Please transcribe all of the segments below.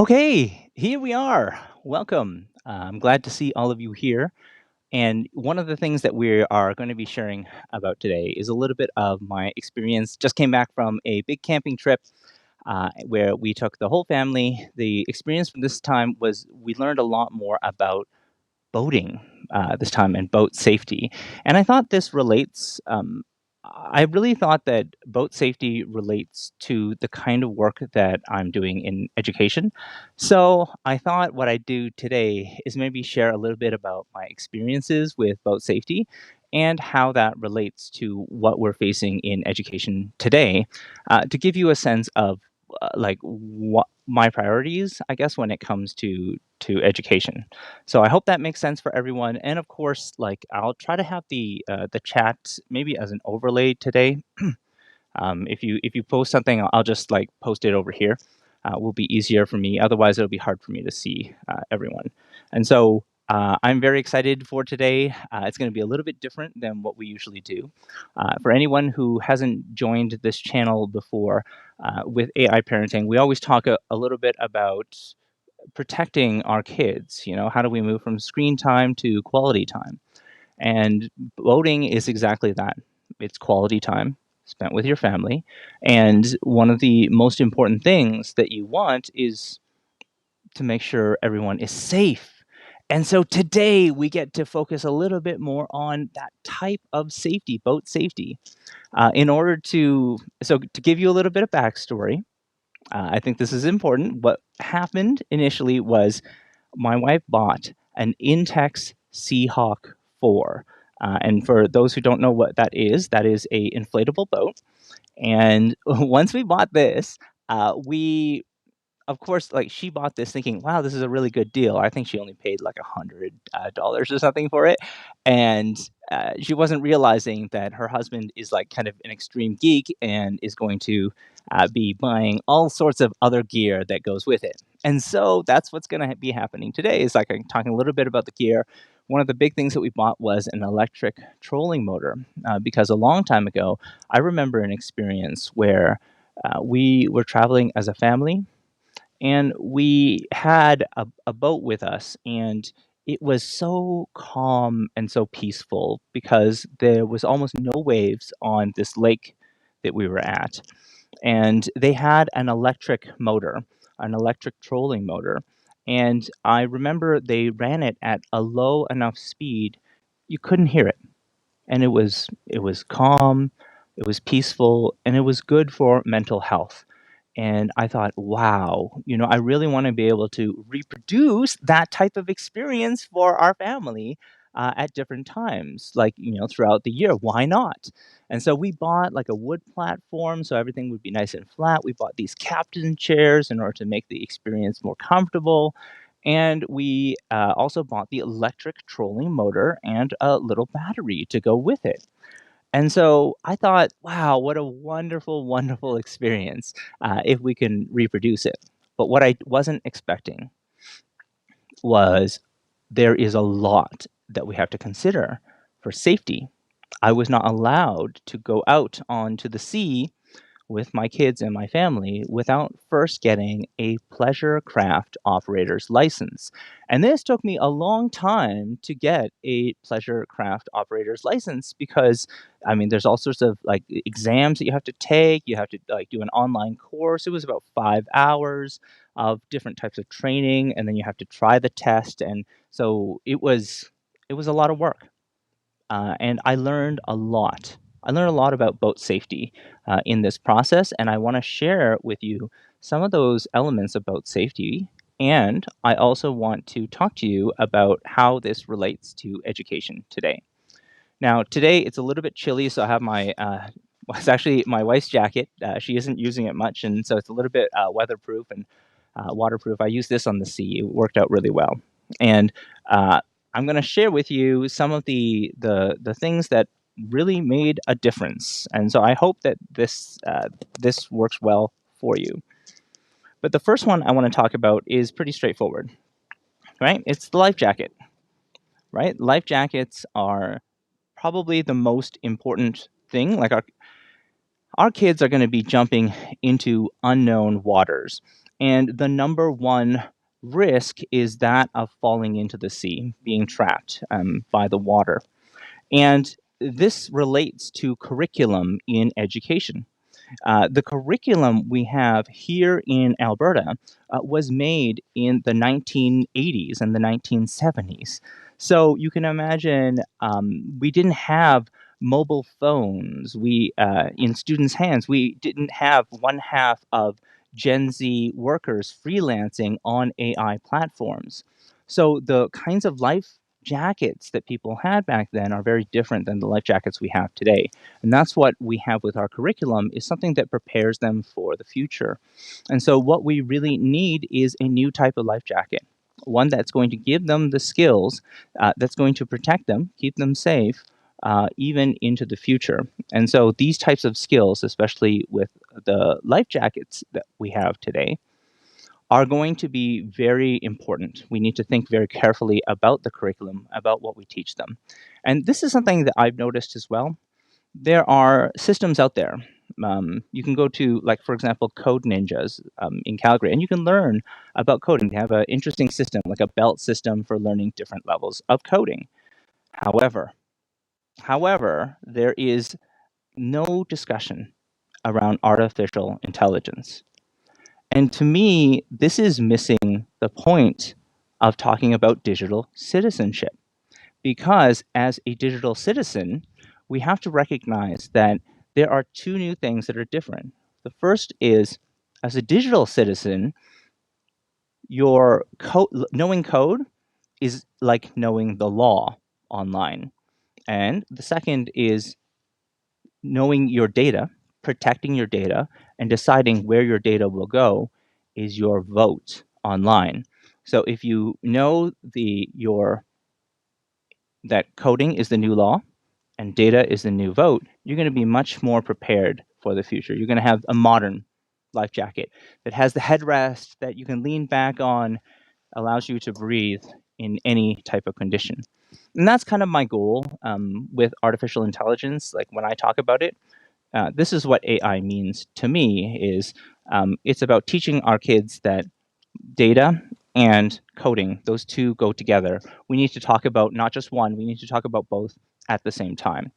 Okay, here we are. Welcome. I'm glad to see all of you here. And one of the things that we are going to be sharing about today is a little bit of my experience. Just came back from a big camping trip where we took the whole family. The experience from this time was we learned a lot more about boating this time and boat safety. And I thought this relates. I really thought that boat safety relates to the kind of work that I'm doing in education. So I thought what I'd do today is maybe share a little bit about my experiences with boat safety and how that relates to what we're facing in education today, to give you a sense of like what my priorities, I guess, when it comes to education. So I hope that makes sense for everyone. And of course, like I'll try to have the chat maybe as an overlay today. If you post something, I'll just like post it over here. Will be easier for me. Otherwise, it'll be hard for me to see everyone. And so I'm very excited for today. It's going to be a little bit different than what we usually do. For anyone who hasn't joined this channel before, with AI parenting, we always talk a little bit about protecting our kids. How do we move from screen time to quality time? And voting is exactly that. It's quality time spent with your family. And one of the most important things that you want is to make sure everyone is safe. And so today we get to focus a little bit more on that type of safety, boat safety. To give you a little bit of backstory, I think this is important. What happened initially was my wife bought an Intex Seahawk 4. And for those who don't know what that is a inflatable boat. And once we bought this, we of course, like she bought this thinking, "Wow, this is a really good deal." I think she only paid like $100 or something for it, and she wasn't realizing that her husband is like kind of an extreme geek and is going to be buying all sorts of other gear that goes with it. And so that's what's going to be happening today. Is like I'm talking a little bit about the gear. One of the big things that we bought was an electric trolling motor, because a long time ago, I remember an experience where we were traveling as a family and we had a boat with us, and it was so calm and so peaceful because there was almost no waves on this lake that we were at. And they had an electric motor, an electric trolling motor. And I remember they ran it at a low enough speed you couldn't hear it. And it was calm, it was peaceful, and it was good for mental health. And I thought, wow, I really want to be able to reproduce that type of experience for our family at different times, like, throughout the year. Why not? And so we bought like a wood platform so everything would be nice and flat. We bought these captain chairs in order to make the experience more comfortable. And we also bought the electric trolling motor and a little battery to go with it. And so I thought, wow, what a wonderful, wonderful experience if we can reproduce it. But what I wasn't expecting was there is a lot that we have to consider for safety. I was not allowed to go out onto the sea with my kids and my family without first getting a pleasure craft operator's license. And this took me a long time to get a pleasure craft operator's license because I mean there's all sorts of like exams that you have to take, you have to like do an online course. It was about 5 hours of different types of training, and then you have to try the test. And so it was a lot of work, and I learned a lot. I learned a lot about boat safety in this process, and I want to share with you some of those elements of boat safety. And I also want to talk to you about how this relates to education today. Now, today it's a little bit chilly, so I have my well, it's actually my wife's jacket. She isn't using it much, and so it's a little bit weatherproof and waterproof. I used this on the sea; it worked out really well. And I'm going to share with you some of the things that really made a difference. And so I hope that this works well for you. But the first one I want to talk about is pretty straightforward, right? It's the life jacket, right? Life jackets are probably the most important thing. Like our kids are going to be jumping into unknown waters. And the number one risk is that of falling into the sea, being trapped by the water. And this relates to curriculum in education. The curriculum we have here in Alberta was made in the 1980s and the 1970s. So you can imagine we didn't have mobile phones. We in students' hands. We didn't have one half of Gen Z workers freelancing on AI platforms. So the kinds of life jackets that people had back then are very different than the life jackets we have today. And that's what we have with our curriculum is something that prepares them for the future. And so what we really need is a new type of life jacket, one that's going to give them the skills, that's going to protect them, keep them safe, even into the future. And so these types of skills, especially with the life jackets that we have today, are going to be very important. We need to think very carefully about the curriculum, about what we teach them. And this is something that I've noticed as well. There are systems out there. You can go to, like, for example, Code Ninjas in Calgary, and you can learn about coding. They have an interesting system, like a belt system for learning different levels of coding. However, there is no discussion around artificial intelligence. And to me, this is missing the point of talking about digital citizenship. Because as a digital citizen, we have to recognize that there are two new things that are different. The first is, as a digital citizen, knowing code is like knowing the law online. And the second is knowing your data, protecting your data, and deciding where your data will go is your vote online. So if you know that coding is the new law and data is the new vote, you're going to be much more prepared for the future. You're going to have a modern life jacket that has the headrest that you can lean back on, allows you to breathe in any type of condition. And that's kind of my goal with artificial intelligence. Like when I talk about it, this is what AI means to me is it's about teaching our kids that data and coding, those two go together. We need to talk about not just one, we need to talk about both at the same time.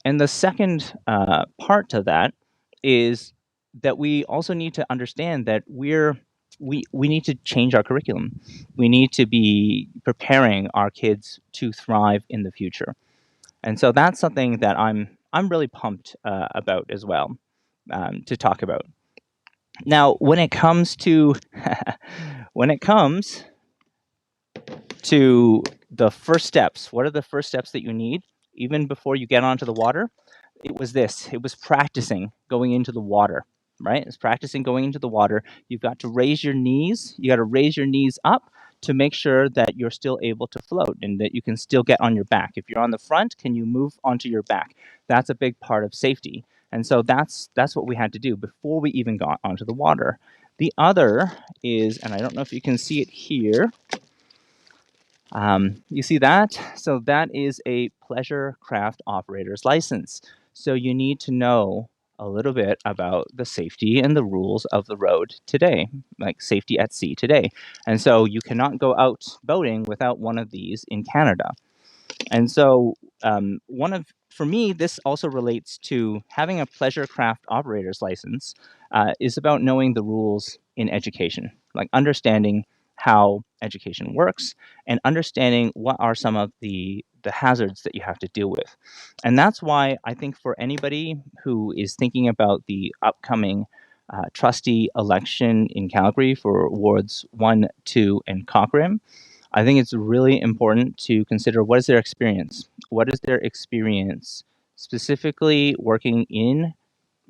And the second part to that is that we also need to understand that we need to change our curriculum. We need to be preparing our kids to thrive in the future. And so that's something that I'm really pumped about as well to talk about. Now, when it comes to when it comes to the first steps, what are the first steps that you need even before you get onto the water? It was this. It was practicing going into the water, right? It's practicing going into the water. You've got to raise your knees. You got to raise your knees up to make sure that you're still able to float and that you can still get on your back. If you're on the front, can you move onto your back? That's a big part of safety. And so that's what we had to do before we even got onto the water. The other is, and I don't know if you can see it here, you see that? So that is a pleasure craft operator's license. So you need to know a little bit about the safety and the rules of the road today, like safety at sea today. And so you cannot go out boating without one of these in Canada. And so for me, this also relates to having a pleasure craft operator's license is about knowing the rules in education, like understanding how education works and understanding what are some of the hazards that you have to deal with. And that's why I think for anybody who is thinking about the upcoming trustee election in Calgary for wards 1, 2, and Cochrane, I think it's really important to consider what is their experience? What is their experience specifically working in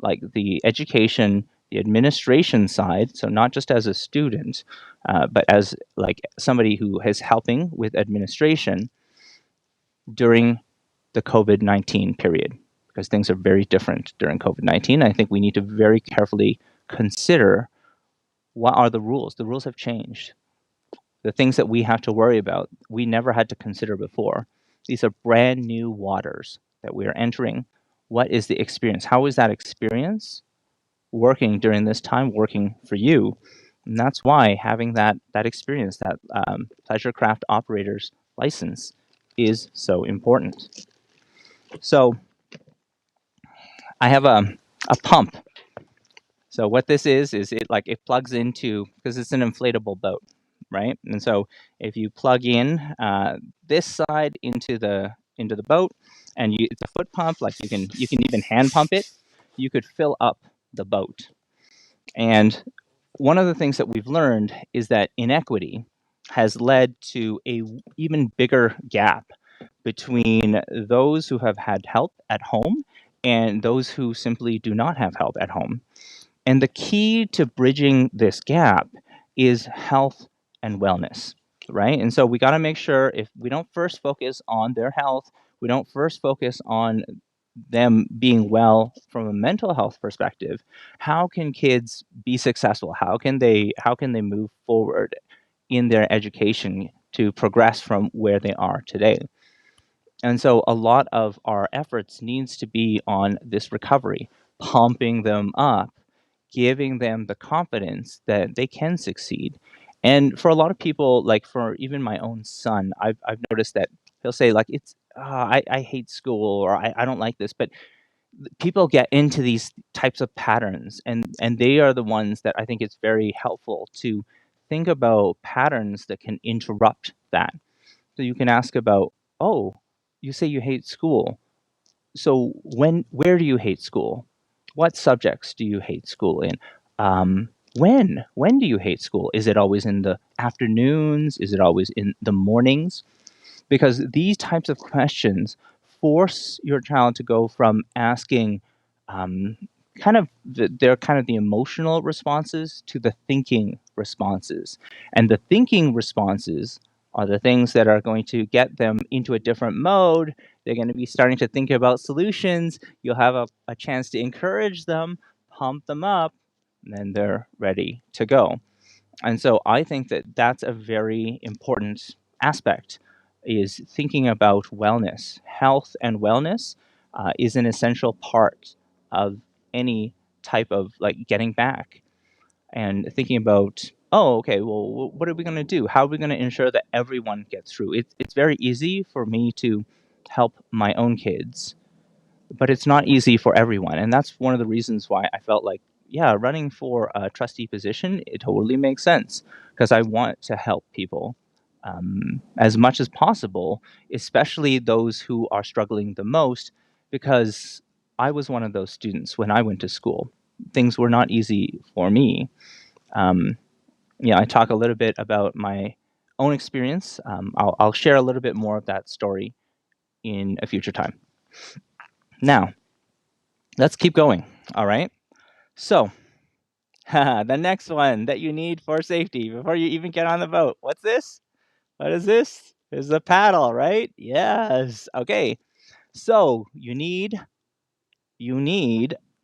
like the education, the administration side? So not just as a student, but as like somebody who is helping with administration during the COVID-19 period, because things are very different during COVID-19. I think we need to very carefully consider what are the rules. The rules have changed. The things that we have to worry about, we never had to consider before. These are brand new waters that we are entering. What is the experience? How is that experience working during this time, working for you And that's why having that experience, that pleasure craft operator's license, is so important. So I have a pump. So what this is it plugs into, because it's an inflatable boat, right? And so if you plug in this side into the boat, and it's a foot pump, like you can even hand pump it, you could fill up the boat. And one of the things that we've learned is that inequity has led to a even bigger gap between those who have had help at home and those who simply do not have help at home. And the key to bridging this gap is health and wellness, right? And so we got to make sure, if we don't first focus on their health, we don't first focus on them being well from a mental health perspective, how can kids be successful? How can they move forward in their education to progress from where they are today? And so a lot of our efforts needs to be on this recovery, pumping them up, giving them the confidence that they can succeed. And for a lot of people, like for even my own son, I've noticed that he'll say like, I hate school, or I don't like this. But people get into these types of patterns, and they are the ones that I think it's very helpful to think about patterns that can interrupt that. So you can ask about, oh, you say you hate school. So where do you hate school? What subjects do you hate school in? When do you hate school? Is it always in the afternoons? Is it always in the mornings? Because these types of questions force your child to go from asking um, they're kind of the emotional responses to the thinking responses. And the thinking responses are the things that are going to get them into a different mode. They're going to be starting to think about solutions. You'll have a chance to encourage them, pump them up, and then they're ready to go. And so I think that that's a very important aspect, is thinking about wellness. Health and wellness is an essential part of any type of like getting back, and thinking about, oh, okay, well, what are we going to do? How are we going to ensure that everyone gets through? It's very easy for me to help my own kids, but it's not easy for everyone. And that's one of the reasons why I felt like, yeah, running for a trustee position, it totally makes sense, because I want to help people as much as possible, especially those who are struggling the most, because I was one of those students when I went to school. Things were not easy for me. Um, yeah, I talk a little bit about my own experience. I'll share a little bit more of that story in a future time. Now, let's keep going. All right. So, the next one that you need for safety before you even get on the boat. What's this? What is this? Is a paddle, right? Yes. Okay. So, you need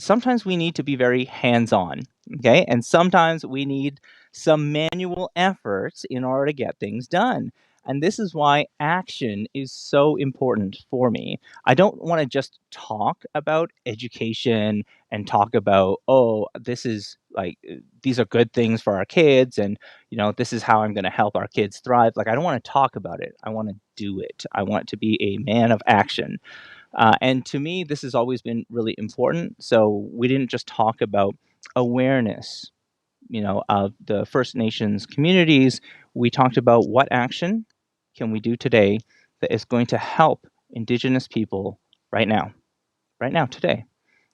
sometimes we need to be very hands-on, okay? And sometimes we need some manual efforts in order to get things done. And this is why action is so important for me. I don't want to just talk about education and talk about, oh, this is like these are good things for our kids, and this is how I'm going to help our kids thrive. Like, I don't want to talk about it. I want to do it. I want to be a man of action. And to me, this has always been really important. So we didn't just talk about awareness, of the First Nations communities. We talked about what action can we do today that is going to help Indigenous people right now, today.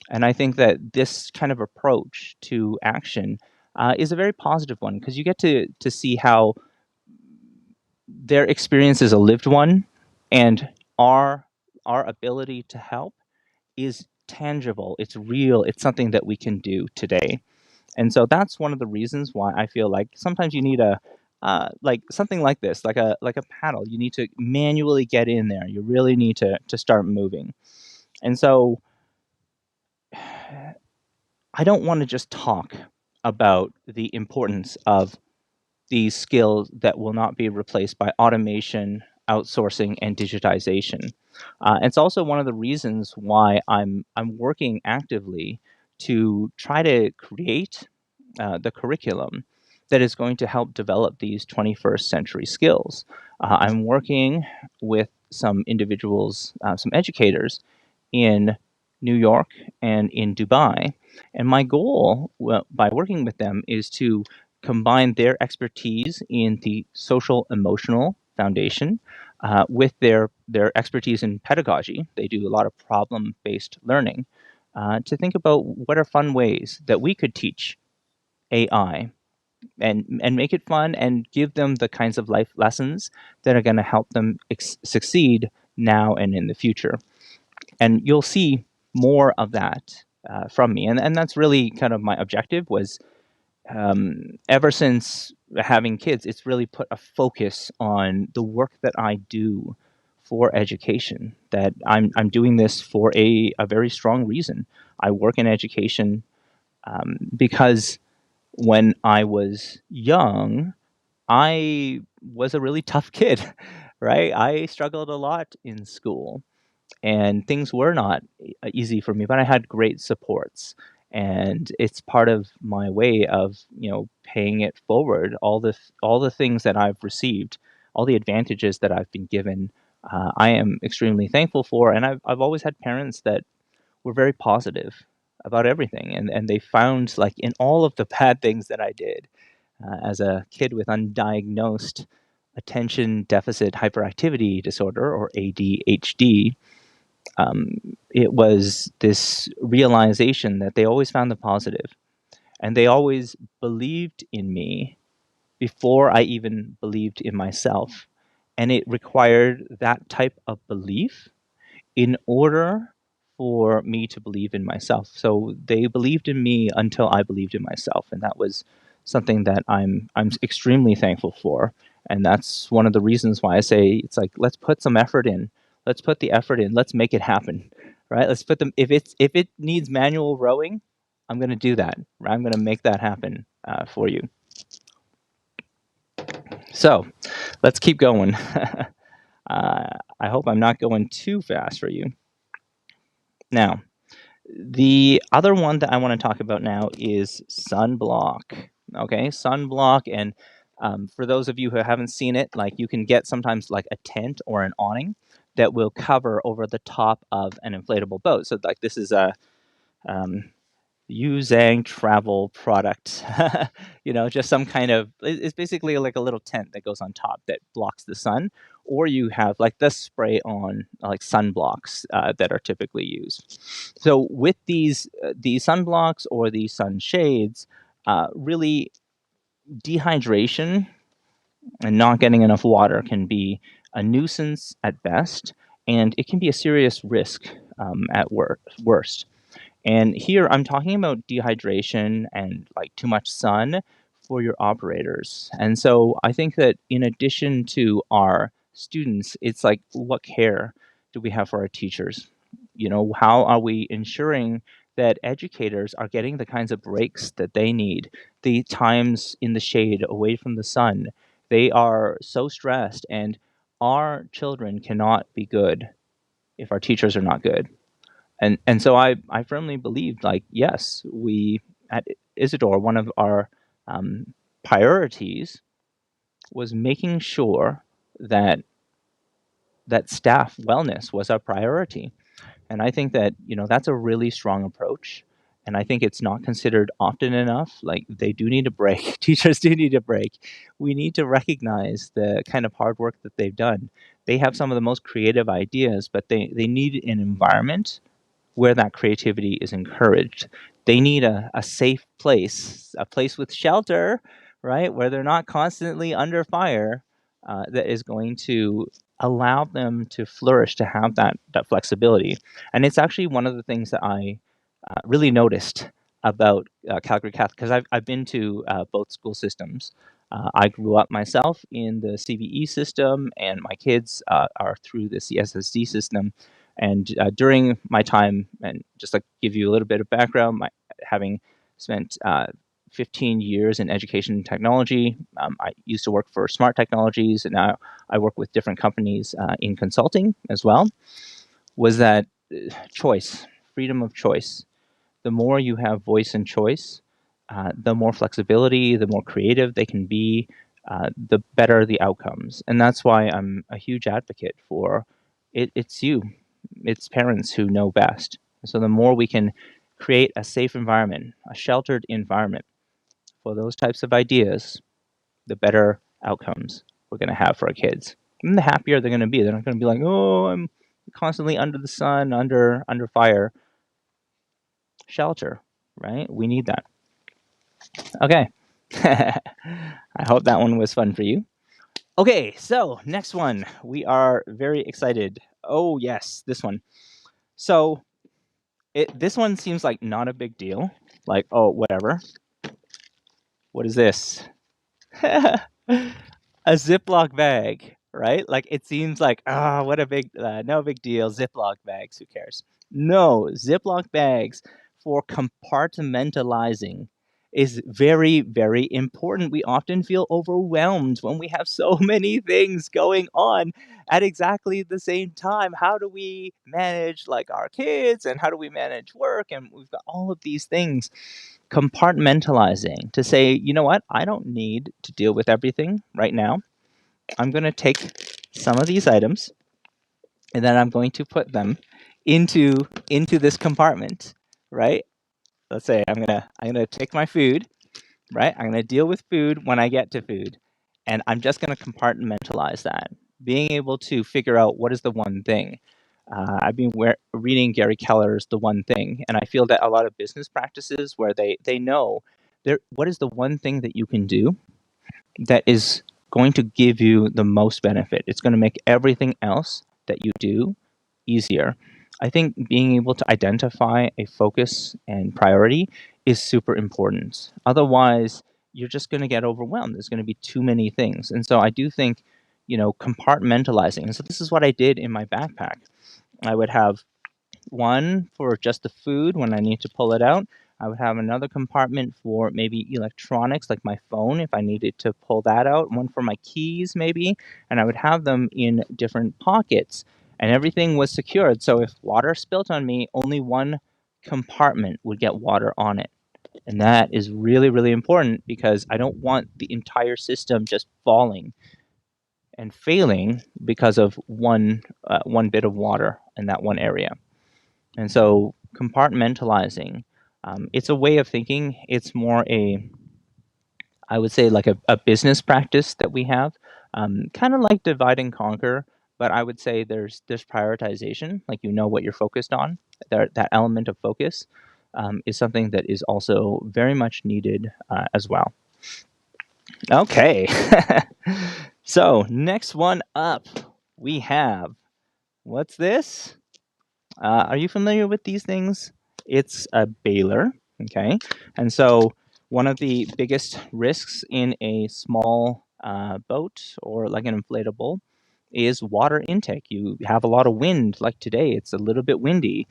And I think that this kind of approach to action is a very positive one, because you get to see how their experience is a lived one, and our our ability to help is tangible, it's real, it's something that we can do today. And so that's one of the reasons why I feel like sometimes you need a like something like this, like a paddle. You need to manually get in there. You really need to start moving. And so I don't want to just talk about the importance of these skills that will not be replaced by automation, outsourcing, and digitization. It's also one of the reasons why I'm working actively to try to create the curriculum that is going to help develop these 21st century skills. I'm working with some individuals, some educators in New York and in Dubai. And my goal, well, by working with them, is to combine their expertise in the social emotional foundation with their expertise in pedagogy. They do a lot of problem based learning to think about what are fun ways that we could teach AI and make it fun and give them the kinds of life lessons that are going to help them succeed now and in the future. And you'll see more of that from me. And that's really kind of my objective was ever since having kids, it's really put a focus on the work that I do for education, that I'm doing this for a very strong reason. I work in education because when I was young, I was a really tough kid, right? I struggled a lot in school and things were not easy for me, but I had great supports. And it's part of my way of, paying it forward. All the things that I've received, all the advantages that I've been given, I am extremely thankful for. And I've always had parents that were very positive about everything, and they found like in all of the bad things that I did as a kid with undiagnosed attention deficit hyperactivity disorder or ADHD, it was this realization that they always found the positive and they always believed in me before I even believed in myself. And it required that type of belief in order for me to believe in myself. So they believed in me until I believed in myself, and that was something that I'm extremely thankful for. And that's one of the reasons why I say it's like let's put some effort in. Let's put the effort in. Let's make it happen. Right? Let's put them if it needs manual rowing, I'm going to do that. Right? I'm going to make that happen for you. So let's keep going. I hope I'm not going too fast for you. Now, the other one that I want to talk about now is Sunblock. Okay, Sunblock, and for those of you who haven't seen it, like you can get sometimes like a tent or an awning that will cover over the top of an inflatable boat. So like this is a um, Zhang travel product. Just some kind of it's basically like a little tent that goes on top that blocks the sun, or you have like the spray on like sunblocks that are typically used. So with these sunblocks or these sunshades, really dehydration and not getting enough water can be a nuisance at best, and it can be a serious risk at worst. And here I'm talking about dehydration and like too much sun for your operators. And so I think that in addition to our students, it's like what care do we have for our teachers? How are we ensuring that educators are getting the kinds of breaks that they need, the times in the shade away from the sun? They are so stressed, and our children cannot be good if our teachers are not good. And so I firmly believed like yes, we at Isidore, one of our priorities was making sure that staff wellness was our priority. And I think that that's a really strong approach, and I think it's not considered often enough. Like they do need a break. Teachers do need a break. We need to recognize the kind of hard work that they've done. They have some of the most creative ideas, but they need an environment where that creativity is encouraged. They need a safe place, a place with shelter, right, where they're not constantly under fire, that is going to allow them to flourish, to have that flexibility. And it's actually one of the things that I really noticed about Calgary Catholic, because I've been to both school systems. I grew up myself in the CVE system, and my kids are through the CSSD system. And during my time, and just like give you a little bit of background, having spent 15 years in education and technology, I used to work for Smart Technologies, and now I work with different companies in consulting as well. Was that choice, freedom of choice? The more you have voice and choice, the more flexibility, the more creative they can be, the better the outcomes. And that's why I'm a huge advocate for it. It's you, it's parents who know best. So the more we can create a safe environment, a sheltered environment for those types of ideas, the better outcomes we're going to have for our kids. And the happier they're going to be. They're not going to be like, oh, I'm constantly under the sun, under fire. Shelter, right? We need that. Okay. I hope that one was fun for you. Okay, so next one. We are very excited. Oh, yes, this one. So this one seems like not a big deal. Like, oh, whatever. What is this? A Ziploc bag, right? Like it seems like, what a big, no big deal. Ziploc bags, who cares? No, Ziploc bags for compartmentalizing is very, very important. We often feel overwhelmed when we have so many things going on at exactly the same time. How do we manage like our kids and how do we manage work? And we've got all of these things. Compartmentalizing to say, you know what, I don't need to deal with everything right now. I'm going to take some of these items and then I'm going to put them into this compartment, right? Let's say I'm gonna take my food, right? I'm gonna deal with food when I get to food, and I'm just gonna compartmentalize that. Being able to figure out what is the one thing. I've been reading Gary Keller's The One Thing, and I feel that a lot of business practices where they know what is the one thing that you can do that is going to give you the most benefit. It's going to make everything else that you do easier. I think being able to identify a focus and priority is super important. Otherwise, you're just going to get overwhelmed. There's going to be too many things. And so I do think, compartmentalizing. And so this is what I did in my backpack. I would have one for just the food when I need to pull it out. I would have another compartment for maybe electronics like my phone if I needed to pull that out, one for my keys maybe, and I would have them in different pockets. And everything was secured. So if water spilt on me, only one compartment would get water on it. And that is really, really important because I don't want the entire system just falling and failing because of one bit of water in that one area. And so compartmentalizing, it's a way of thinking. It's more I would say, like a business practice that we have, kind of like divide and conquer. But I would say there's prioritization, like what you're focused on. That element of focus is something that is also very much needed as well. Okay, so next one up, we have what's this? Are you familiar with these things? It's a baler, okay? And so one of the biggest risks in a small boat or like an inflatable is water intake. You have a lot of wind, like today, it's a little bit windy,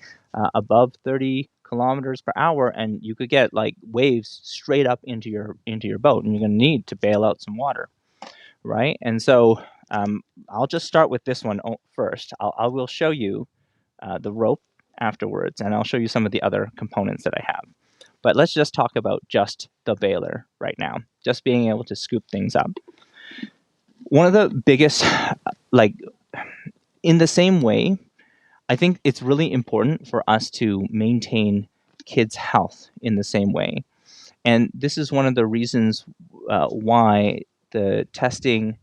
above 30 kilometers per hour, and you could get like waves straight up into your boat, and you're going to need to bail out some water, right? And so I'll just start with this one first. I will show you the rope afterwards, and I'll show you some of the other components that I have. But let's just talk about just the baler right now, just being able to scoop things up. One of the biggest, like, in the same way, I think it's really important for us to maintain kids' health in the same way. And this is one of the reasons why the testing,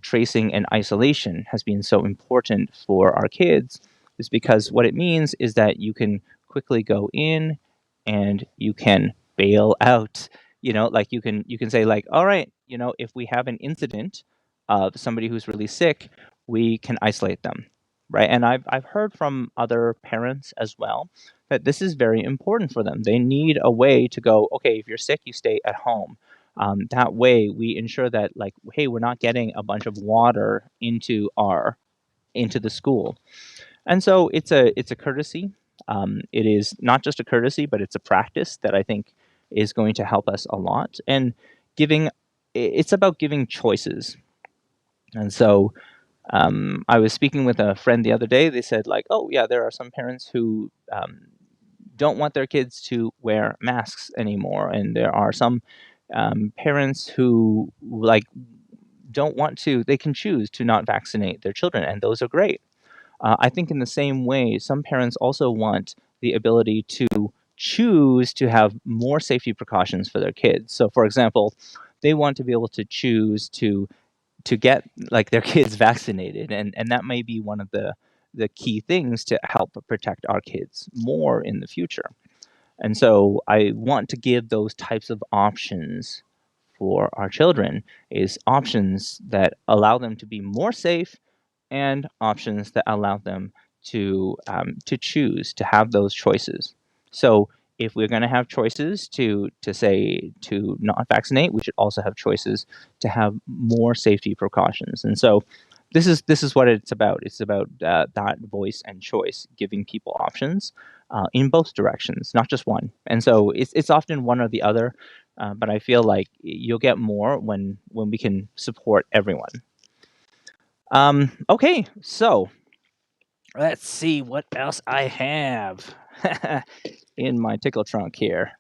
tracing, and isolation has been so important for our kids, is because what it means is that you can quickly go in and you can bail out. Like you can say like, all right, if we have an incident of somebody who's really sick, we can isolate them, right? And I've heard from other parents as well that this is very important for them. They need a way to go, okay, if you're sick, you stay at home. That way we ensure that, like, hey, we're not getting a bunch of water into the school. And so it's a courtesy. It is not just a courtesy, but it's a practice that I think is going to help us a lot. And it's about giving choices. And so I was speaking with a friend the other day. They said like, oh yeah, there are some parents who don't want their kids to wear masks anymore, and there are some parents who like don't want to. They can choose to not vaccinate their children, and those are great. I think in the same way, some parents also want the ability to choose to have more safety precautions for their kids. So, for example, they want to be able to choose to get like their kids vaccinated, and that may be one of the key things to help protect our kids more in the future. And so I want to give those types of options for our children, is options that allow them to be more safe and options that allow them to choose to have those choices. So if we're going to have choices to say to not vaccinate, we should also have choices to have more safety precautions. And so this is what it's about. It's about that voice and choice, giving people options in both directions, not just one. And so it's often one or the other, but I feel like you'll get more when we can support everyone. Okay, so let's see what else I have in my tickle trunk here.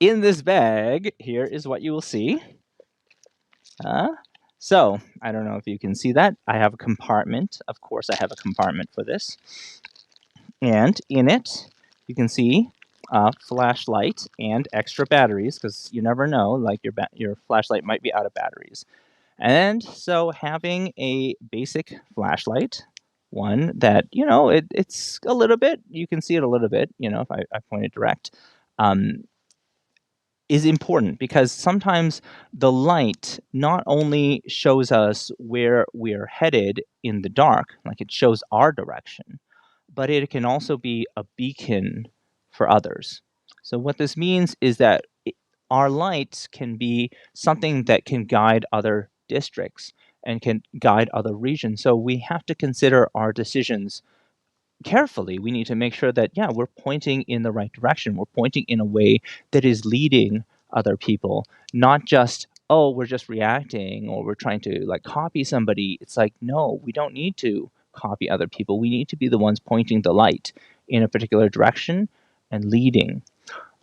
In this bag, here is what you will see. So, I don't know if you can see that. I have a compartment. Of course, I have a compartment for this. And in it, you can see a flashlight and extra batteries, because you never know, like your flashlight might be out of batteries. And so having a basic flashlight, one that, it's a little bit, you can see it a little bit, if I point it direct, um, is important because sometimes the light not only shows us where we're headed in the dark, like it shows our direction, but it can also be a beacon for others. So what this means is that our lights can be something that can guide other districts and can guide other regions. So we have to consider our decisions carefully. We need to make sure that, yeah, we're pointing in the right direction. We're pointing in a way that is leading other people, not just, oh, we're just reacting or we're trying to like copy somebody. It's like, no, we don't need to copy other people. We need to be the ones pointing the light in a particular direction and leading.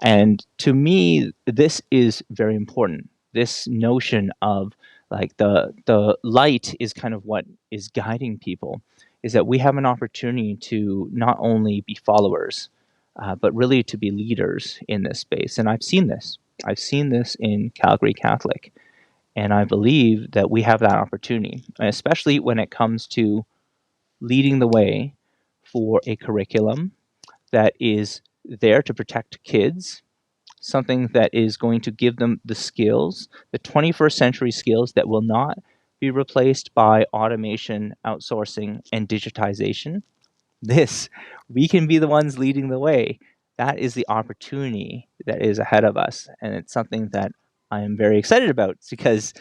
And to me, this is very important. This notion of like the light is kind of what is guiding people, is that we have an opportunity to not only be followers, but really to be leaders in this space. And I've seen this. I've seen this in Calgary Catholic. And I believe that we have that opportunity, especially when it comes to leading the way for a curriculum that is there to protect kids, something that is going to give them the skills, the 21st century skills that will not be replaced by automation, outsourcing, and digitization. This, we can be the ones leading the way. That is the opportunity that is ahead of us. And it's something that I am very excited about because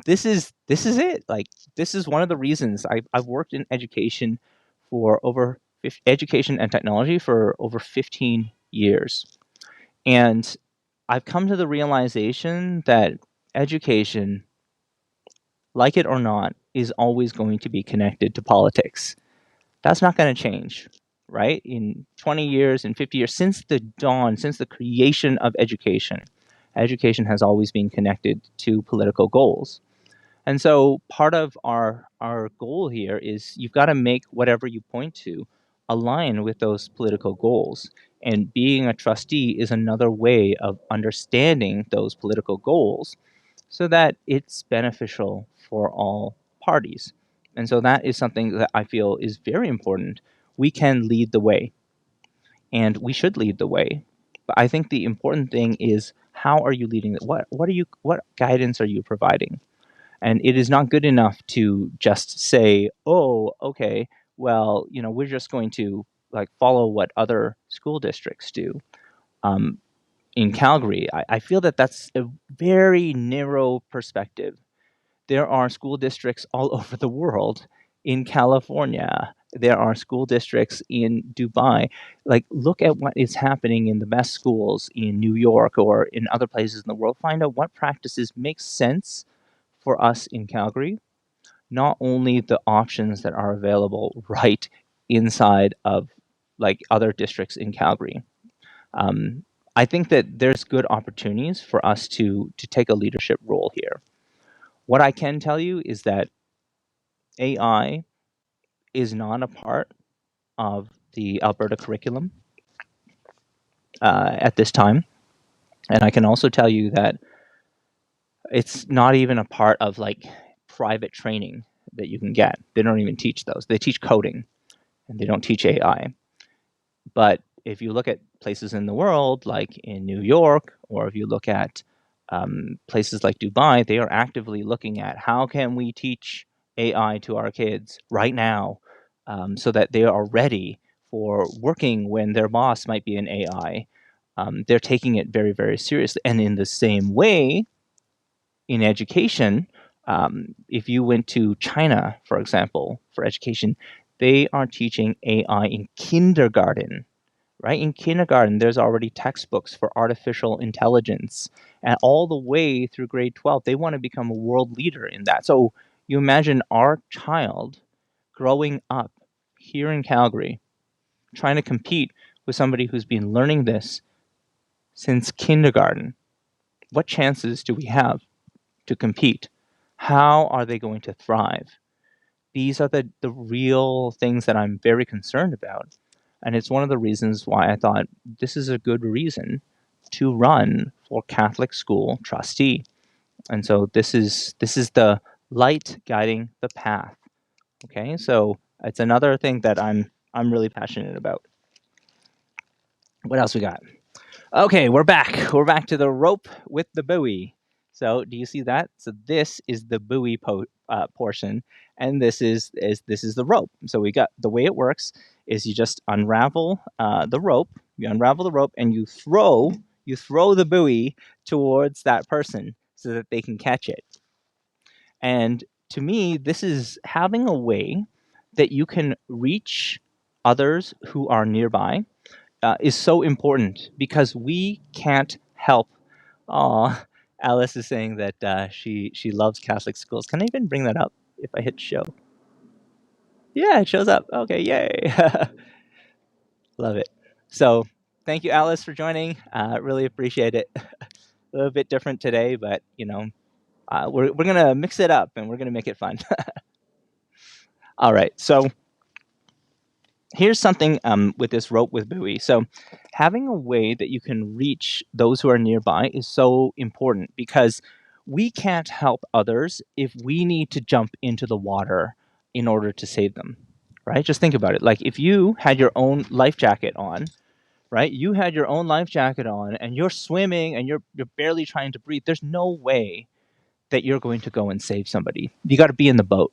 this is it. Like this is one of the reasons I've worked in education for education and technology for over 15 years. And I've come to the realization that education, like it or not, is always going to be connected to politics. That's not going to change, right? In 20 years, in 50 years, since the dawn, since the creation of education, education has always been connected to political goals. And so part of our goal here is you've got to make whatever you point to align with those political goals. And being a trustee is another way of understanding those political goals so that it's beneficial for all parties. And so that is something that I feel is very important. We can lead the way, and we should lead the way. But I think the important thing is, how are you leading it? What guidance are you providing? And it is not good enough to just say, oh, okay, well, we're just going to like follow what other school districts do. Um, in Calgary, I feel that that's a very narrow perspective. There are school districts all over the world. In California, there are school districts in Dubai. Like, look at what is happening in the best schools in New York or in other places in the world. Find out what practices make sense for us in Calgary, not only the options that are available right inside of like other districts in Calgary. I think that there's good opportunities for us to take a leadership role here. What I can tell you is that AI is not a part of the Alberta curriculum at this time, and I can also tell you that it's not even a part of like private training that you can get. They don't even teach those. They teach coding, and they don't teach AI. But if you look at places in the world, like in New York, or if you look at places like Dubai, they are actively looking at how can we teach AI to our kids right now, so that they are ready for working when their boss might be an AI. They're taking it very, very seriously. And in the same way, in education, if you went to China, for example, for education, they are teaching AI in kindergarten, right? In kindergarten, there's already textbooks for artificial intelligence, and all the way through grade 12, they want to become a world leader in that. So you imagine our child growing up here in Calgary, trying to compete with somebody who's been learning this since kindergarten. What chances do we have to compete? How are they going to thrive? These are the real things that I'm very concerned about. And it's one of the reasons why I thought this is a good reason to run for Catholic school trustee. And so this is the light guiding the path. Okay, so it's another thing that I'm really passionate about. What else we got? Okay, we're back. We're back to the rope with the buoy. So do you see that? So this is the buoy portion, and this is the rope. So we got the way it works is you just unravel the rope. You unravel the rope, and you throw the buoy towards that person so that they can catch it. And to me, this is having a way that you can reach others who are nearby is so important because we can't help. Aw, Alice is saying that she loves Catholic schools. Can I even bring that up if I hit show? Yeah, it shows up. Okay, yay! Love it. So thank you, Alice, for joining. Really appreciate it. A little bit different today, but we're gonna mix it up and we're gonna make it fun. All right, so here's something with this rope with buoy. So having a way that you can reach those who are nearby is so important because we can't help others if we need to jump into the water in order to save them, right? Just think about it. Like if you had your own life jacket on, right? You had your own life jacket on and you're swimming and you're barely trying to breathe. There's no way that you're going to go and save somebody. You got to be in the boat.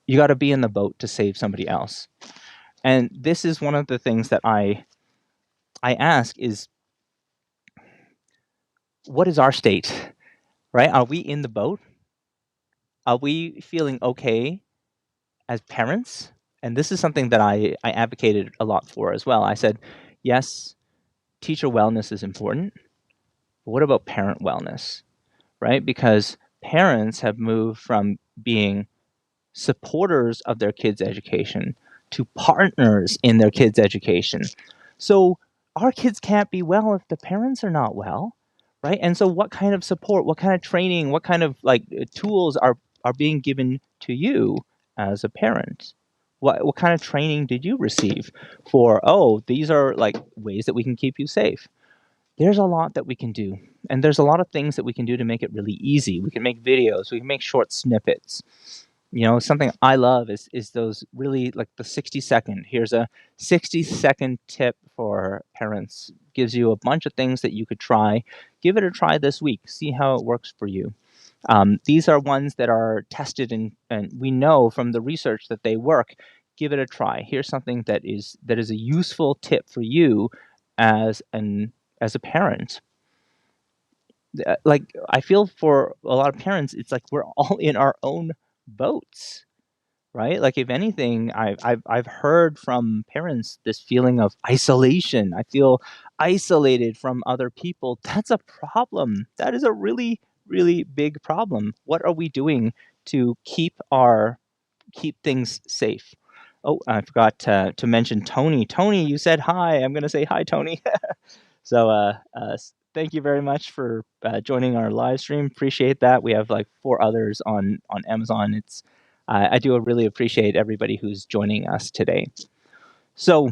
You got to be in the boat to save somebody else. And this is one of the things that I ask is, what is our state, right? Are we in the boat? Are we feeling okay as parents? And this is something that I advocated a lot for as well. I said, yes, teacher wellness is important, but what about parent wellness, right? Because parents have moved from being supporters of their kids' education to partners in their kids' education. So our kids can't be well if the parents are not well, right? And so what kind of support, what kind of training, what kind of tools are being given to you as a parent? What kind of training did you receive for, oh, these are like ways that we can keep you safe? There's a lot that we can do. And there's a lot of things that we can do to make it really easy. We can make videos, we can make short snippets. Something I love is those really like the 60-second. Here's a 60-second tip for parents. Gives you a bunch of things that you could try. Give it a try this week. See how it works for you. These are ones that are tested and we know from the research that they work. Give it a try. Here's something that is a useful tip for you as a parent. Like I feel for a lot of parents, it's like we're all in our own boats, right? Like if anything, I've heard from parents this feeling of isolation. I feel isolated from other people. That's a problem. That is a really, really big problem. What are we doing to keep things safe? Oh, I forgot to mention Tony. Tony, you said hi. I'm gonna say hi, Tony. So thank you very much for joining our live stream. Appreciate that. We have like 4 others on Amazon. It's I do really appreciate everybody who's joining us today. So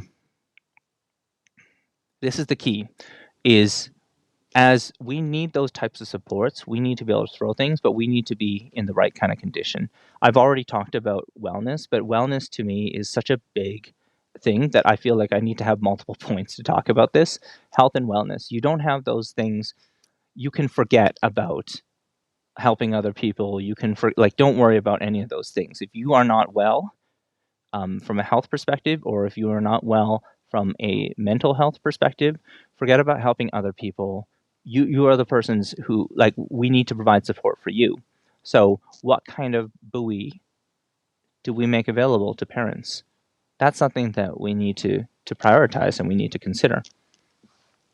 this is the key: is as we need those types of supports, we need to be able to throw things, but we need to be in the right kind of condition. I've already talked about wellness, but wellness to me is such a big thing that I feel like I need to have multiple points to talk about this. Health and wellness. You don't have those things, you can forget about helping other people. You can don't worry about any of those things. If you are not well, from a health perspective, or if you are not well from a mental health perspective, forget about helping other people. You are the persons who, like, we need to provide support for you. So what kind of buoy do we make available to parents? That's something that we need to prioritize and we need to consider.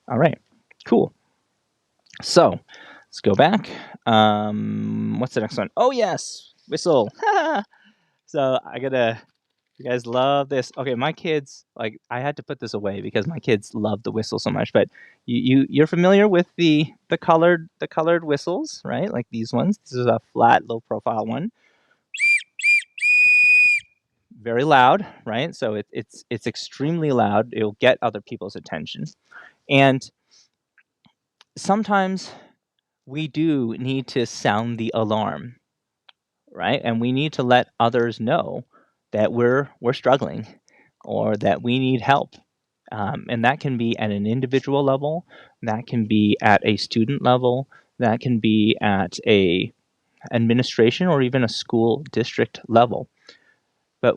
All right, cool. So let's go back. What's the next one? Oh yes, whistle. So I gotta. You guys love this. Okay, my kids, like, I had to put this away because my kids love the whistle so much. But you're familiar with the colored whistles, right? Like these ones. This is a flat, low profile one, very loud, right? So it's extremely loud. It'll get other people's attention, and sometimes we do need to sound the alarm, right? And we need to let others know that we're struggling or that we need help. And that can be at an individual level, that can be at a student level, that can be at a administration or even a school district level. But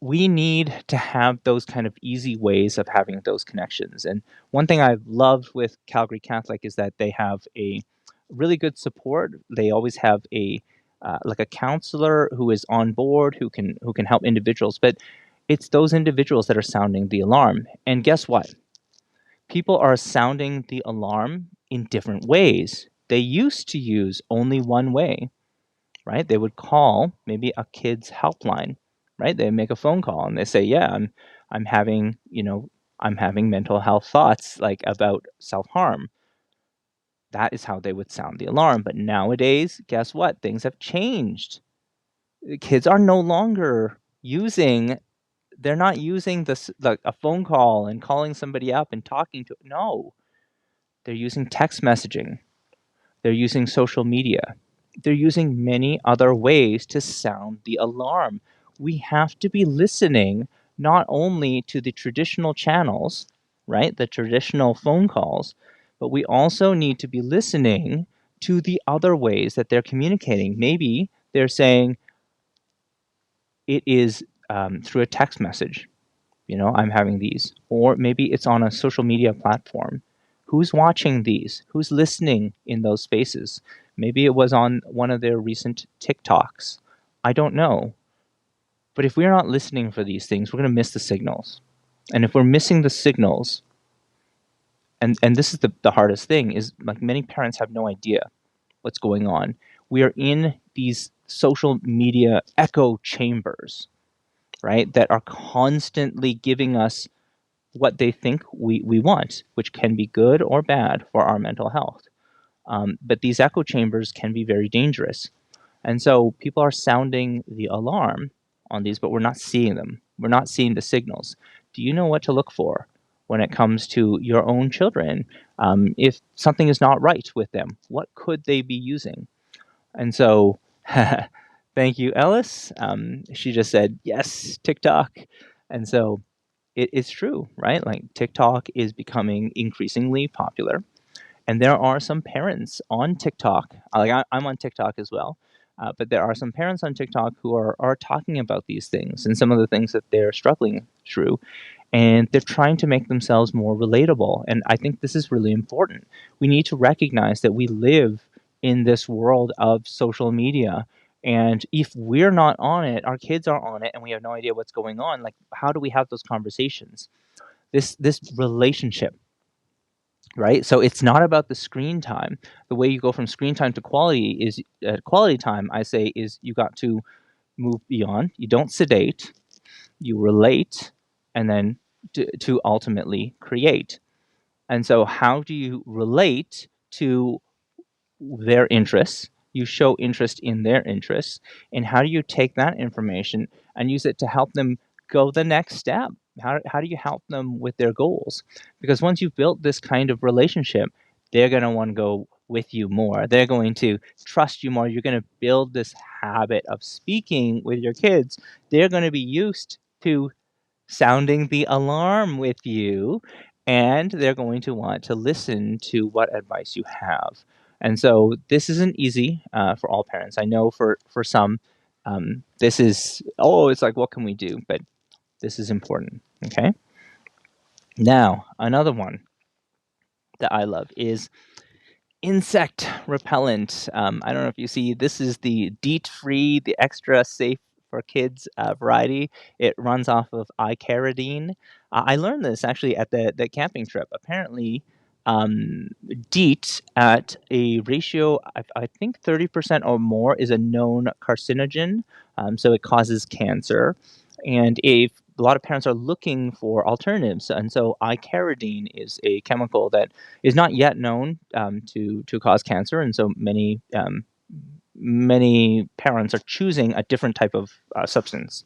we need to have those kind of easy ways of having those connections. And one thing I've loved with Calgary Catholic is that they have a really good support. They always have a like a counselor who is on board who can help individuals. But it's those individuals that are sounding the alarm. And guess what? People are sounding the alarm in different ways. They used to use only one way, right? They would call maybe a kid's helpline, right? They make a phone call and they say, "Yeah, I'm having, I'm having mental health thoughts like about self-harm." That is how they would sound the alarm. But nowadays, guess what? Things have changed. Kids are no longer using they're not using this like a phone call and calling somebody up and talking to. No, they're using text messaging. They're using social media. They're using many other ways to sound the alarm. We have to be listening not only to the traditional channels, right, the traditional phone calls, but we also need to be listening to the other ways that they're communicating. Maybe they're saying it is through a text message, I'm having these. Or maybe it's on a social media platform. Who's watching these? Who's listening in those spaces? Maybe it was on one of their recent TikToks. I don't know. But if we're not listening for these things, we're going to miss the signals. And if we're missing the signals, and this is the hardest thing, is like many parents have no idea what's going on. We are in these social media echo chambers, right, that are constantly giving us what they think we want, which can be good or bad for our mental health. But these echo chambers can be very dangerous. And so people are sounding the alarm on these, but we're not seeing them. We're not seeing the signals. Do you know what to look for when it comes to your own children? If something is not right with them, what could they be using? And so, thank you, Ellis. She just said, yes, TikTok. And so, it's true, right? Like TikTok is becoming increasingly popular, and there are some parents on TikTok. I'm on TikTok as well, but there are some parents on TikTok who are talking about these things and some of the things that they're struggling through, and they're trying to make themselves more relatable. And I think this is really important. We need to recognize that we live in this world of social media. And if we're not on it, our kids are on it, and we have no idea what's going on. Like, how do we have those conversations? This relationship, right? So it's not about the screen time. The way you go from screen time to quality is quality time. I say is you got to move beyond. You don't sedate. You relate, and then to ultimately create. And so, how do you relate to their interests? You show interest in their interests. And how do you take that information and use it to help them go the next step? How do you help them with their goals? Because once you've built this kind of relationship, they're going to want to go with you more. They're going to trust you more. You're going to build this habit of speaking with your kids. They're going to be used to sounding the alarm with you, and they're going to want to listen to what advice you have. And so this isn't easy for all parents. I know for some, this is, oh, it's like, what can we do? But this is important. Okay. Now, another one that I love is insect repellent. I don't know if you see, this is the DEET-free, the extra safe for kids variety. It runs off of Icaridine. I learned this actually at the camping trip. Apparently, DEET at a ratio, I think 30% or more, is a known carcinogen. So it causes cancer. And if a lot of parents are looking for alternatives, and so icaridine is a chemical that is not yet known to cause cancer, and so many parents are choosing a different type of substance.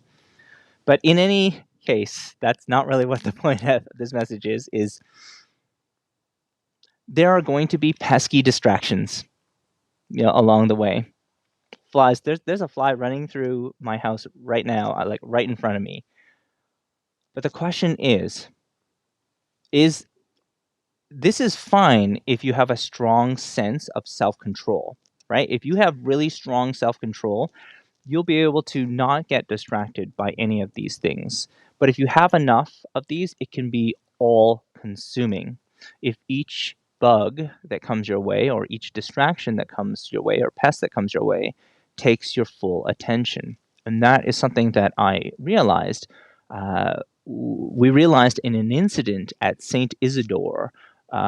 But in any case, that's not really what the point of this message is. Is there are going to be pesky distractions, along the way. Flies. There's a fly running through my house right now, like right in front of me. But the question is this is fine if you have a strong sense of self-control, right? If you have really strong self-control, you'll be able to not get distracted by any of these things. But if you have enough of these, it can be all consuming. If each bug that comes your way, or each distraction that comes your way, or pest that comes your way, takes your full attention. And that is something that I realized. We realized in an incident at St. Isidore,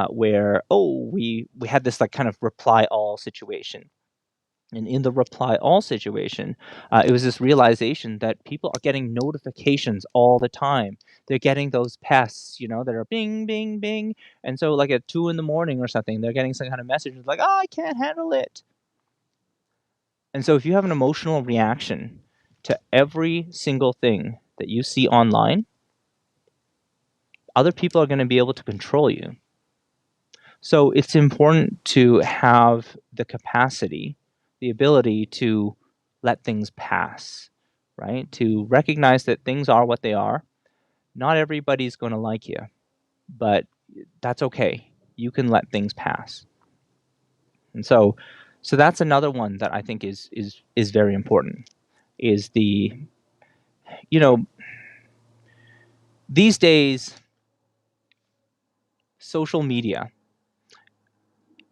where we had this like kind of reply all situation. And in the reply all situation, it was this realization that people are getting notifications all the time. They're getting those pests, that are bing, bing, bing. And so, like at 2 in the morning or something, they're getting some kind of message like, oh, I can't handle it. And so, if you have an emotional reaction to every single thing that you see online, other people are going to be able to control you. So it's important to have the capacity, the ability to let things pass, right? To recognize that things are what they are. Not everybody's going to like you, but that's okay. You can let things pass. And so that's another one that I think is very important. Is the you know these days social media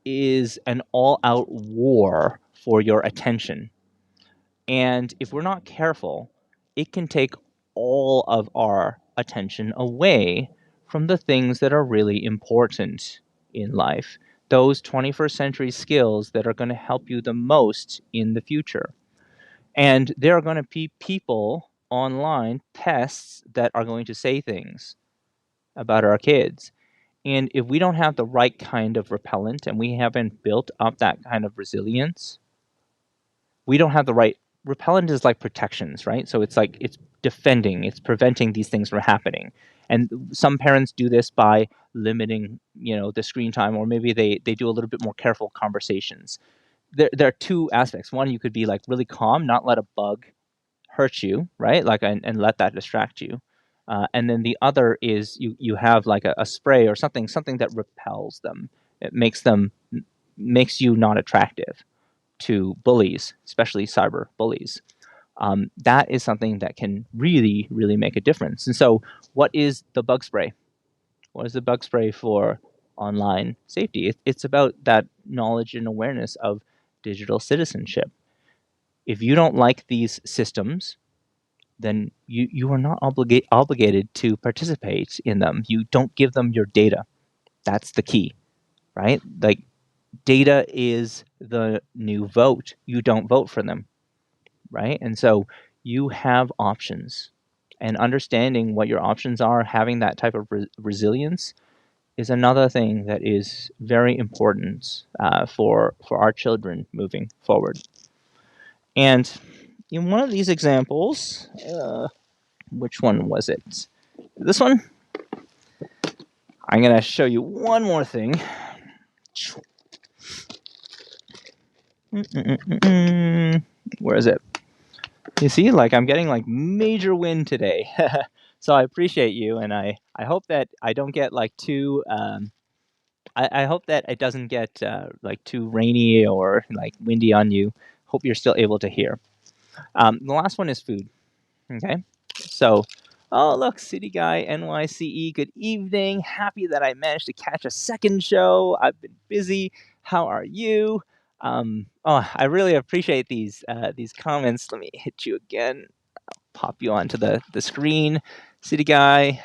is an all-out war for your attention. And if we're not careful, it can take all of our attention away from the things that are really important in life. Those 21st century skills that are going to help you the most in the future. And there are going to be people online, pests, that are going to say things about our kids. And if we don't have the right kind of repellent and we haven't built up that kind of resilience, we don't have the right repellent is like protections, right? So it's like it's defending, it's preventing these things from happening. And some parents do this by limiting, the screen time, or maybe they do a little bit more careful conversations. There are two aspects. One, you could be like really calm, not let a bug hurt you, right? Like and let that distract you. And then the other is you have like a spray or something that repels them. It makes you not attractive to bullies, especially cyber bullies. That is something that can really, really make a difference. And so, what is the bug spray? What is the bug spray for online safety? It's about that knowledge and awareness of digital citizenship. If you don't like these systems, then you are not obligated to participate in them. You don't give them your data. That's the key, right? Like, data is the new vote. You don't vote for them, right? And so you have options, and understanding what your options are, having that type of resilience is another thing that is very important for our children moving forward. And in one of these examples, which one was it? This one? I'm going to show you one more thing. Where is it? You see, like I'm getting like major wind today. So I appreciate you, and I hope that I don't get like too I hope that it doesn't get like too rainy or like windy on you. Hope you're still able to hear. The last one is food. Okay, so oh look, City Guy NYCE. Good evening. Happy that I managed to catch a second show. I've been busy. How are you? Oh, I really appreciate these comments. Let me hit you again. Pop you onto the screen, City Guy.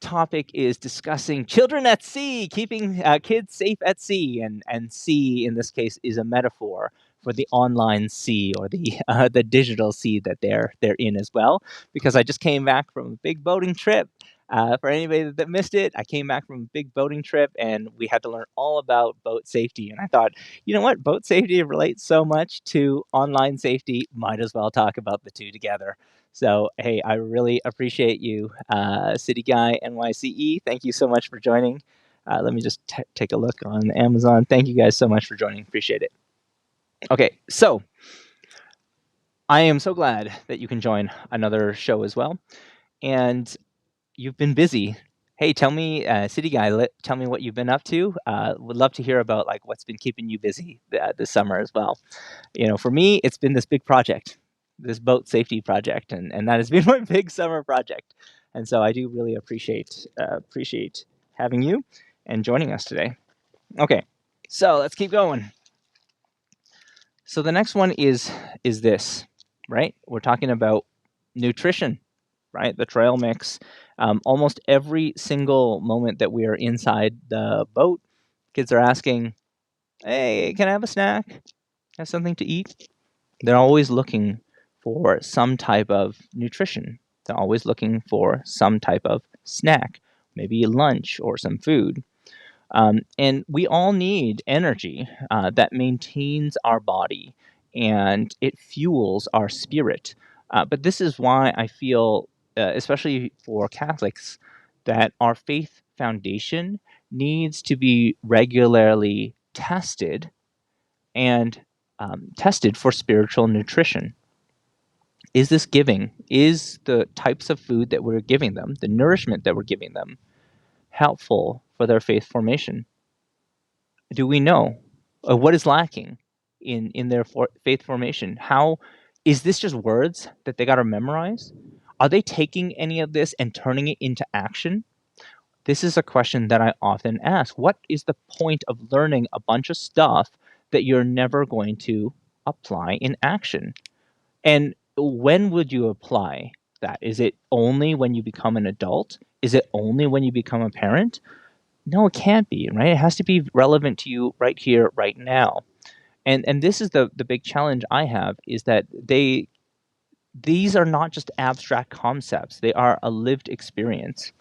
Topic is discussing children at sea, keeping kids safe at sea, and sea in this case is a metaphor for the online sea or the digital sea that they're in as well. Because I just came back from a big boating trip. For anybody that missed it, I came back from a big boating trip and we had to learn all about boat safety. And I thought, you know what, boat safety relates so much to online safety. Might as well talk about the two together. So, hey, I really appreciate you, City Guy NYCE. Thank you so much for joining. Let me just take a look on Amazon. Thank you guys so much for joining. Appreciate it. Okay, so I am so glad that you can join another show as well. And you've been busy. Hey, tell me, City Guy, tell me what you've been up to. Would love to hear about like what's been keeping you busy this summer as well. You know, for me, it's been this big project, this boat safety project, and that has been my big summer project. And so I do really appreciate having you and joining us today. Okay, so let's keep going. So the next one is this, right? We're talking about nutrition, right? The trail mix. Almost every single moment that we are inside the boat, kids are asking, "Hey, can I have a snack? Have something to eat?" They're always looking for some type of nutrition. They're always looking for some type of snack, maybe lunch or some food. And we all need energy that maintains our body and it fuels our spirit. But this is why I feel, especially for Catholics, that our faith foundation needs to be regularly tested and tested for spiritual nutrition. Is this giving? Is the types of food that we're giving them, the nourishment that we're giving them, helpful for their faith formation? Do we know what is lacking in their faith formation? How is this just words that they got to memorize? Are they taking any of this and turning it into action? This is a question that I often ask. What is the point of learning a bunch of stuff that you're never going to apply in action? And when would you apply that? Is it only when you become an adult? Is it only when you become a parent? No, it can't be, right? It has to be relevant to you right here, right now. And this is the big challenge I have is that these are not just abstract concepts. They are a lived experience.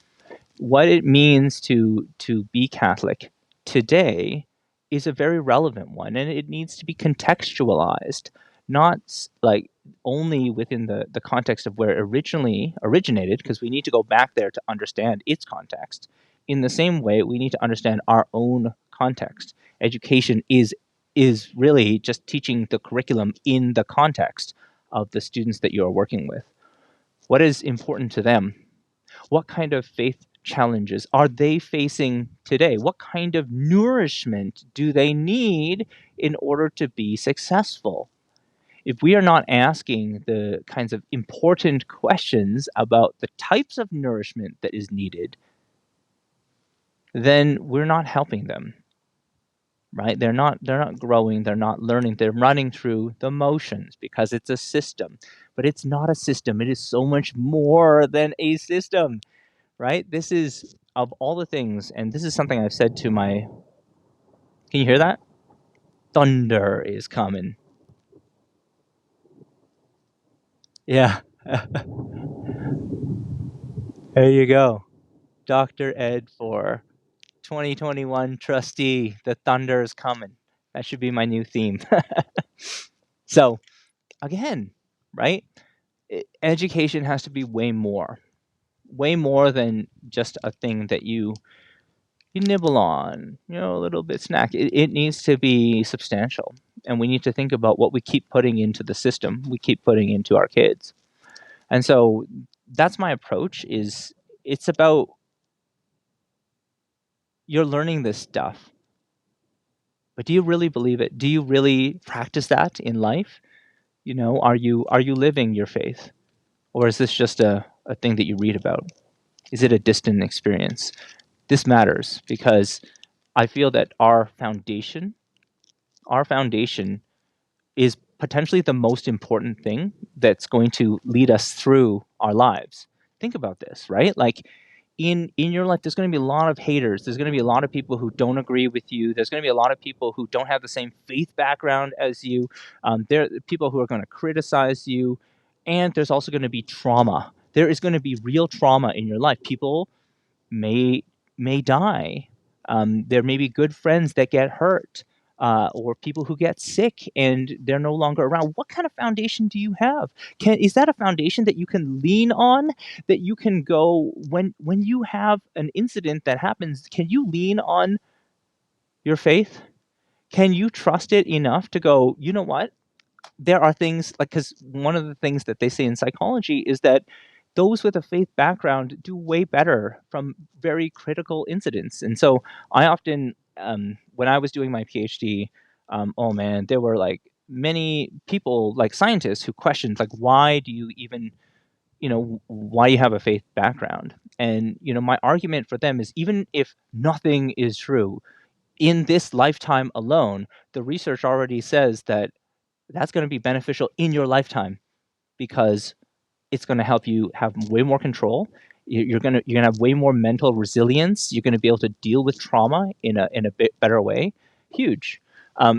What it means to be Catholic today is a very relevant one, and it needs to be contextualized, not like only within the context of where it originally originated, because we need to go back there to understand its context. In the same way, we need to understand our own context. Education is really just teaching the curriculum in the context of the students that you are working with. What is important to them? What kind of faith challenges are they facing today? What kind of nourishment do they need in order to be successful? If we are not asking the kinds of important questions about the types of nourishment that is needed, then we're not helping them, right? They're not growing, they're not learning, they're running through the motions because it's a system. But it's not a system. It is so much more than a system, right? This is of all the things, and this is something I've said to my. Can you hear that? Thunder is coming. Yeah. There you go. Dr. Ed 4. 2021 trustee. The thunder is coming. That should be my new theme. So again, right? Education has to be way more than just a thing that you nibble on, a little bit snack. It needs to be substantial, and we need to think about what we keep putting into the system. We keep putting into our kids, and so that's my approach. Is it's about you're learning this stuff, but do you really believe it? Do you really practice that in life? Are you living your faith, or is this just a thing that you read about? Is it a distant experience? This matters because I feel that our foundation is potentially the most important thing that's going to lead us through our lives. Think about this, right? Like in your life, there's going to be a lot of haters. There's going to be a lot of people who don't agree with you. There's going to be a lot of people who don't have the same faith background as you. There are people who are going to criticize you, and there's also going to be trauma. There is going to be real trauma in your life. People may may die. There may be good friends that get hurt, or people who get sick and they're no longer around. What kind of foundation do you have? Is that a foundation that you can lean on? That you can go when you have an incident that happens? Can you lean on your faith? Can you trust it enough to go? You know what? There are things like, because one of the things that they say in psychology is that those with a faith background do way better from very critical incidents. And so I often, when I was doing my PhD, oh man, there were like many people, like scientists, who questioned like, why do you even, why you have a faith background? And my argument for them is, even if nothing is true in this lifetime alone, the research already says that that's going to be beneficial in your lifetime, because it's going to help you have way more control. You're gonna have way more mental resilience. You're going to be able to deal with trauma in a bit better way. Huge.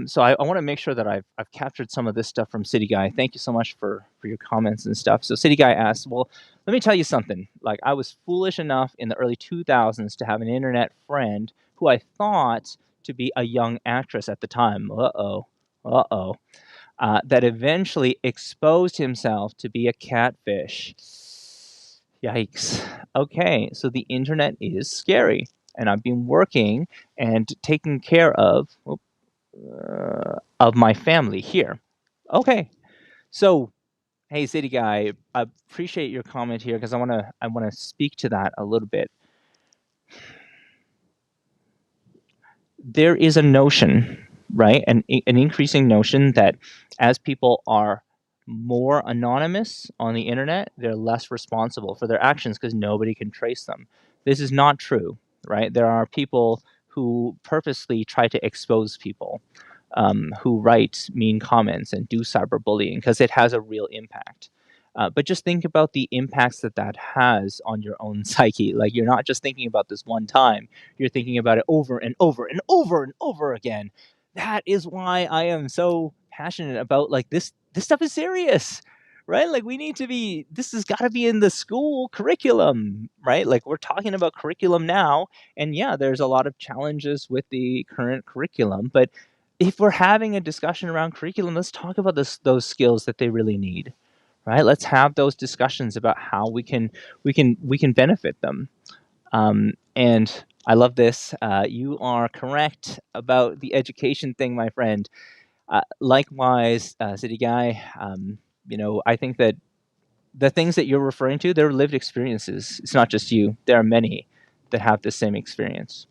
So I want to make sure that I've captured some of this stuff from City Guy. Thank you so much for your comments and stuff. So City Guy asks, well, let me tell you something. Like, I was foolish enough in the early 2000s to have an internet friend who I thought to be a young actress at the time. Uh oh. That eventually exposed himself to be a catfish. Yikes. Okay, so the internet is scary, and I've been working and taking care of my family here. Okay, so hey, City Guy, I appreciate your comment here, because I wanna speak to that a little bit. There is a notion, right? An increasing notion that as people are more anonymous on the internet, they're less responsible for their actions because nobody can trace them. This is not true, right? There are people who purposely try to expose people, who write mean comments and do cyberbullying because it has a real impact. But just think about the impacts that has on your own psyche. Like, you're not just thinking about this one time, you're thinking about it over and over and over and over again. That is why I am so passionate about, like, this stuff is serious, right? Like, we need to be, this has got to be in the school curriculum, right? Like, we're talking about curriculum now, and yeah, there's a lot of challenges with the current curriculum, but if we're having a discussion around curriculum, let's talk about those skills that they really need, right? Let's have those discussions about how we can benefit them. And I love this. You are correct about the education thing, my friend. Likewise, City Guy. I think that the things that you're referring to, they're lived experiences. It's not just you. There are many that have the same experience.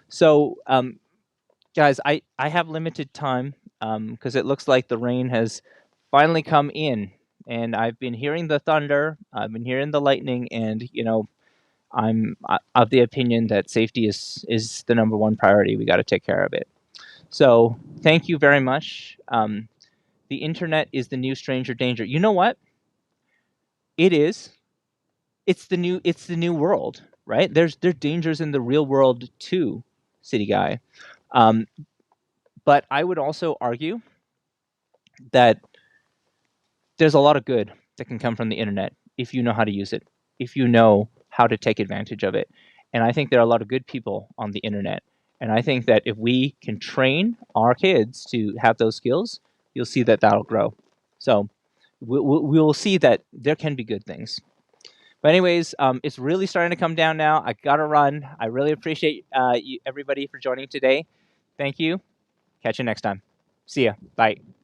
So, guys, I have limited time, because it looks like the rain has finally come in, and I've been hearing the thunder, I've been hearing the lightning, and I'm of the opinion that safety is the number one priority. We got to take care of it. So thank you very much. The internet is the new stranger danger. You know what? It is. It's the new world, right? There's dangers in the real world too, City Guy. Um, but I would also argue that there's a lot of good that can come from the internet if you know how to use it, if you know how to take advantage of it. And I think there are a lot of good people on the internet. And I think that if we can train our kids to have those skills, you'll see that that'll grow. So we'll see that there can be good things. But anyways, it's really starting to come down now. I gotta run. I really appreciate everybody for joining today. Thank you. Catch you next time. See ya. Bye.